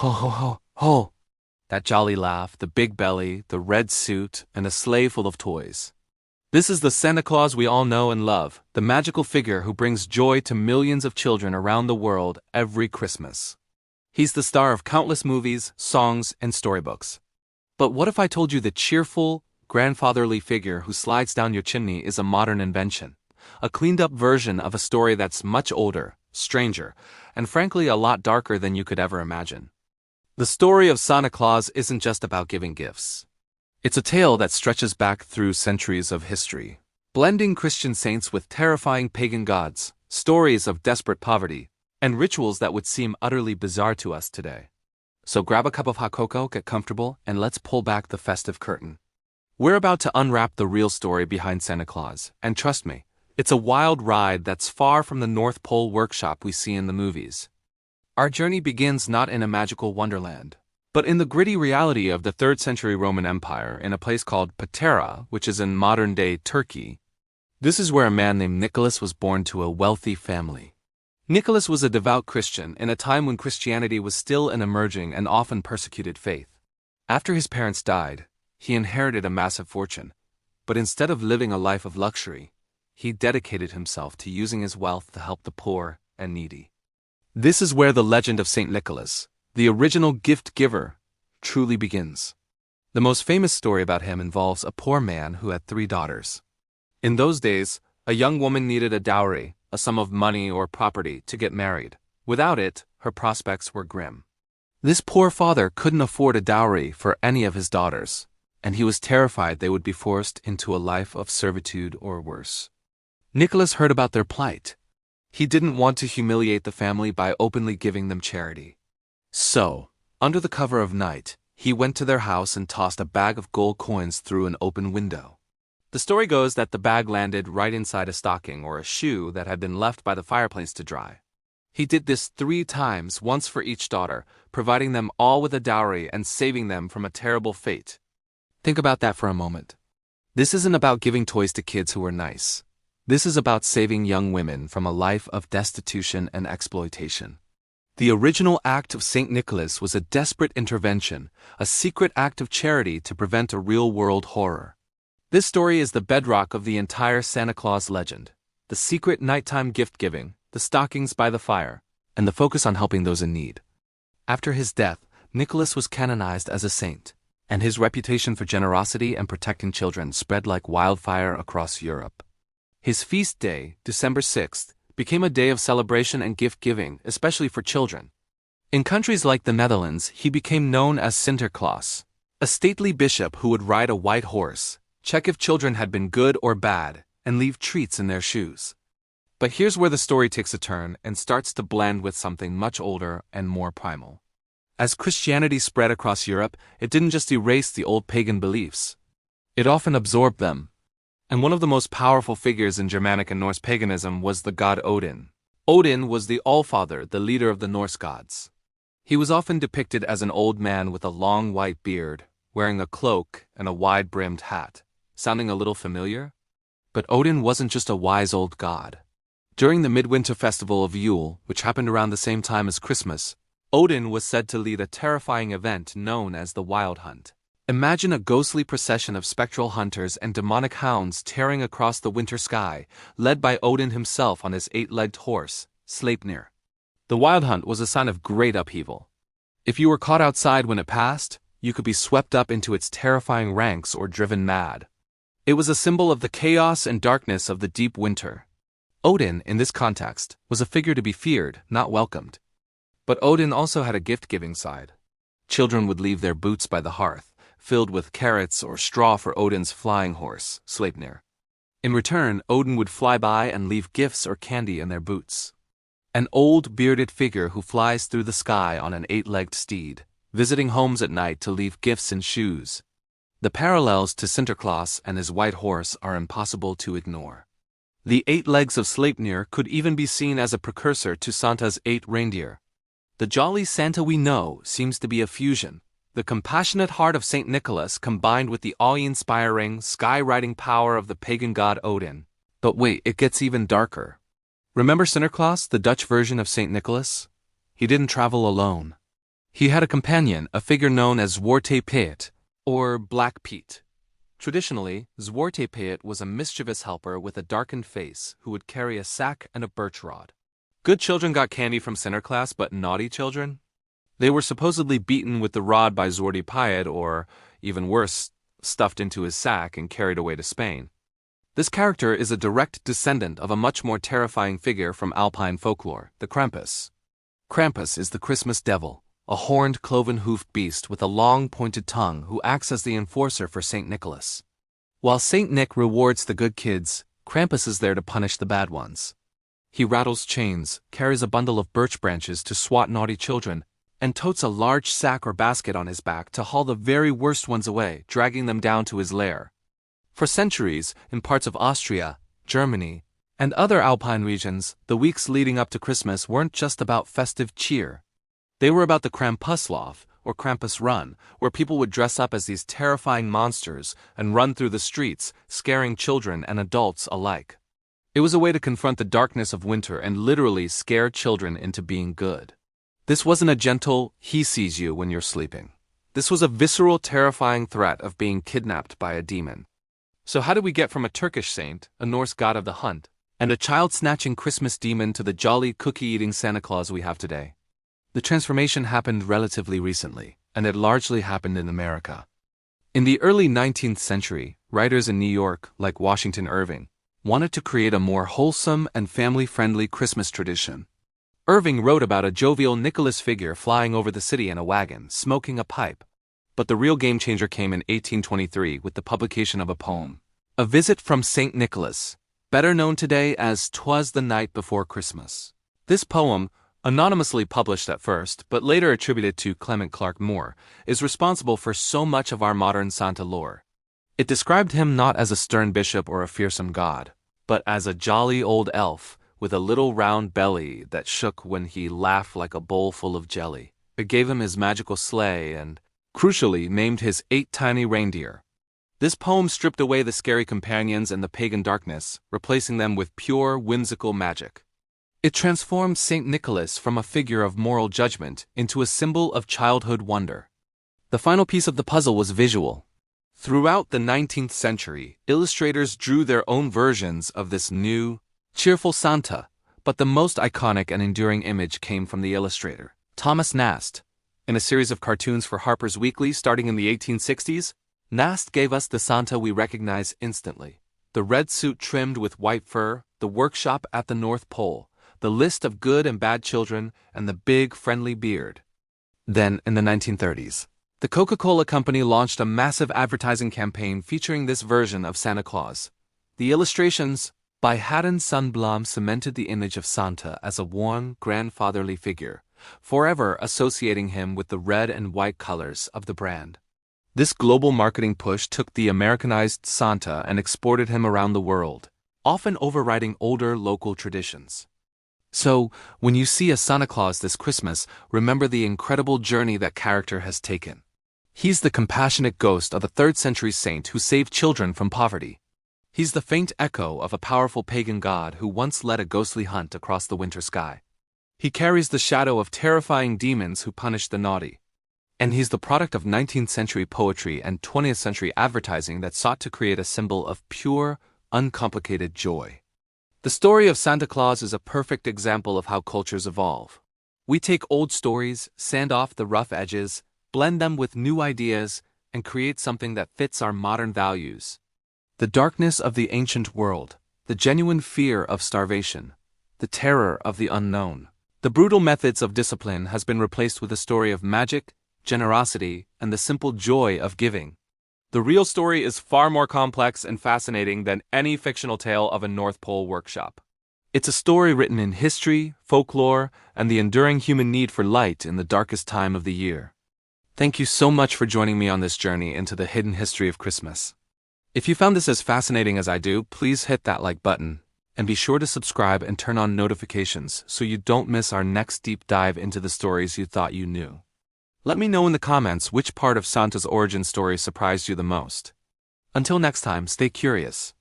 Ho ho ho ho! That jolly laugh, the big belly, the red suit, and a sleigh full of toys. This is the Santa Claus we all know and love, the magical figure who brings joy to millions of children around the world every Christmas. He's the star of countless movies, songs, and storybooks. But what if I told you the cheerful, grandfatherly figure who slides down your chimney is a modern invention? A cleaned-up version of a story that's much older, stranger, and frankly a lot darker than you could ever imagine. The story of Santa Claus isn't just about giving gifts. It's a tale that stretches back through centuries of history, blending Christian saints with terrifying pagan gods, stories of desperate poverty, and rituals that would seem utterly bizarre to us today. So grab a cup of hot cocoa, get comfortable, and let's pull back the festive curtain. We're about to unwrap the real story behind Santa Claus, and trust me, it's a wild ride that's far from the North Pole workshop we see in the movies. Our journey begins not in a magical wonderland, but in the gritty reality of the 3rd century Roman Empire in a place called Patara, which is in modern-day Turkey. This is where a man named Nicholas was born to a wealthy family. Nicholas was a devout Christian in a time when Christianity was still an emerging and often persecuted faith. After his parents died, he inherited a massive fortune, but instead of living a life of luxury, he dedicated himself to using his wealth to help the poor and needy. This is where the legend of Saint Nicholas, the original gift giver, truly begins. The most famous story about him involves a poor man who had 3 daughters. In those days, a young woman needed a dowry, a sum of money or property, to get married. Without it, her prospects were grim. This poor father couldn't afford a dowry for any of his daughters, and he was terrified they would be forced into a life of servitude or worse. Nicholas heard about their plight. He didn't want to humiliate the family by openly giving them charity. So, under the cover of night, he went to their house and tossed a bag of gold coins through an open window. The story goes that the bag landed right inside a stocking or a shoe that had been left by the fireplace to dry. He did this 3 times, once for each daughter, providing them all with a dowry and saving them from a terrible fate. Think about that for a moment. This isn't about giving toys to kids who are nice. This is about saving young women from a life of destitution and exploitation. The original act of St. Nicholas was a desperate intervention, a secret act of charity to prevent a real-world horror. This story is the bedrock of the entire Santa Claus legend. The secret nighttime gift-giving, the stockings by the fire, and the focus on helping those in need. After his death, Nicholas was canonized as a saint, and his reputation for generosity and protecting children spread like wildfire across Europe. His feast day, December 6th, became a day of celebration and gift-giving, especially for children. In countries like the Netherlands, he became known as Sinterklaas, a stately bishop who would ride a white horse, check if children had been good or bad, and leave treats in their shoes. But here's where the story takes a turn and starts to blend with something much older and more primal. As Christianity spread across Europe, it didn't just erase the old pagan beliefs. It often absorbed them. And one of the most powerful figures in Germanic and Norse paganism was the god Odin. Odin was the Allfather, the leader of the Norse gods. He was often depicted as an old man with a long white beard, wearing a cloak and a wide-brimmed hat. Sounding a little familiar? But Odin wasn't just a wise old god. During the midwinter festival of Yule, which happened around the same time as Christmas, Odin was said to lead a terrifying event known as the Wild Hunt. Imagine a ghostly procession of spectral hunters and demonic hounds tearing across the winter sky, led by Odin himself on his 8-legged horse, Sleipnir. The Wild Hunt was a sign of great upheaval. If you were caught outside when it passed, you could be swept up into its terrifying ranks or driven mad. It was a symbol of the chaos and darkness of the deep winter. Odin, in this context, was a figure to be feared, not welcomed. But Odin also had a gift-giving side. Children would leave their boots by the hearth, filled with carrots or straw for Odin's flying horse, Sleipnir. In return, Odin would fly by and leave gifts or candy in their boots. An old, bearded figure who flies through the sky on an 8-legged steed, visiting homes at night to leave gifts in shoes. The parallels to Sinterklaas and his white horse are impossible to ignore. The 8 legs of Sleipnir could even be seen as a precursor to Santa's 8 reindeer. The jolly Santa we know seems to be a fusion. The compassionate heart of St. Nicholas combined with the awe-inspiring, sky-riding power of the pagan god Odin. But wait, it gets even darker. Remember Sinterklaas, the Dutch version of St. Nicholas? He didn't travel alone. He had a companion, a figure known as Zwarte Piet, or Black Pete. Traditionally, Zwarte Piet was a mischievous helper with a darkened face who would carry a sack and a birch rod. Good children got candy from Sinterklaas, but naughty children? They were supposedly beaten with the rod by Zwarte Piet, or, even worse, stuffed into his sack and carried away to Spain. This character is a direct descendant of a much more terrifying figure from Alpine folklore, the Krampus. Krampus is the Christmas devil, a horned, cloven-hoofed beast with a long, pointed tongue who acts as the enforcer for St. Nicholas. While St. Nick rewards the good kids, Krampus is there to punish the bad ones. He rattles chains, carries a bundle of birch branches to swat naughty children, and totes a large sack or basket on his back to haul the very worst ones away, dragging them down to his lair. For centuries, in parts of Austria, Germany, and other Alpine regions, the weeks leading up to Christmas weren't just about festive cheer. They were about the Krampuslauf, or Krampus Run, where people would dress up as these terrifying monsters and run through the streets, scaring children and adults alike. It was a way to confront the darkness of winter and literally scare children into being good. This wasn't a gentle, he sees you when you're sleeping. This was a visceral, terrifying threat of being kidnapped by a demon. So how did we get from a Turkish saint, a Norse god of the hunt, and a child-snatching Christmas demon to the jolly cookie-eating Santa Claus we have today? The transformation happened relatively recently, and it largely happened in America. In the early 19th century, writers in New York, like Washington Irving, wanted to create a more wholesome and family-friendly Christmas tradition. Irving wrote about a jovial Nicholas figure flying over the city in a wagon, smoking a pipe. But the real game-changer came in 1823 with the publication of a poem, A Visit from St. Nicholas, better known today as 'Twas the Night Before Christmas. This poem, anonymously published at first, but later attributed to Clement Clarke Moore, is responsible for so much of our modern Santa lore. It described him not as a stern bishop or a fearsome god, but as a jolly old elf with a little round belly that shook when he laughed like a bowl full of jelly. It gave him his magical sleigh and, crucially, named his 8 tiny reindeer. This poem stripped away the scary companions and the pagan darkness, replacing them with pure, whimsical magic. It transformed St. Nicholas from a figure of moral judgment into a symbol of childhood wonder. The final piece of the puzzle was visual. Throughout the 19th century, illustrators drew their own versions of this new, cheerful Santa, but the most iconic and enduring image came from the illustrator, Thomas Nast. In a series of cartoons for Harper's Weekly starting in the 1860s, Nast gave us the Santa we recognize instantly. The red suit trimmed with white fur, the workshop at the North Pole, the list of good and bad children, and the big, friendly beard. Then, in the 1930s, the Coca-Cola Company launched a massive advertising campaign featuring this version of Santa Claus. The illustrations by Haddon Sundblom cemented the image of Santa as a warm, grandfatherly figure, forever associating him with the red and white colors of the brand. This global marketing push took the Americanized Santa and exported him around the world, often overriding older local traditions. So, when you see a Santa Claus this Christmas, remember the incredible journey that character has taken. He's the compassionate ghost of a 3rd century saint who saved children from poverty. He's the faint echo of a powerful pagan god who once led a ghostly hunt across the winter sky. He carries the shadow of terrifying demons who punish the naughty. And he's the product of 19th century poetry and 20th century advertising that sought to create a symbol of pure, uncomplicated joy. The story of Santa Claus is a perfect example of how cultures evolve. We take old stories, sand off the rough edges, blend them with new ideas, and create something that fits our modern values. The darkness of the ancient world, the genuine fear of starvation, the terror of the unknown, the brutal methods of discipline has been replaced with a story of magic, generosity, and the simple joy of giving. The real story is far more complex and fascinating than any fictional tale of a North Pole workshop. It's a story written in history, folklore, and the enduring human need for light in the darkest time of the year. Thank you so much for joining me on this journey into the hidden history of Christmas. If you found this as fascinating as I do, please hit that like button, and be sure to subscribe and turn on notifications so you don't miss our next deep dive into the stories you thought you knew. Let me know in the comments which part of Santa's origin story surprised you the most. Until next time, stay curious.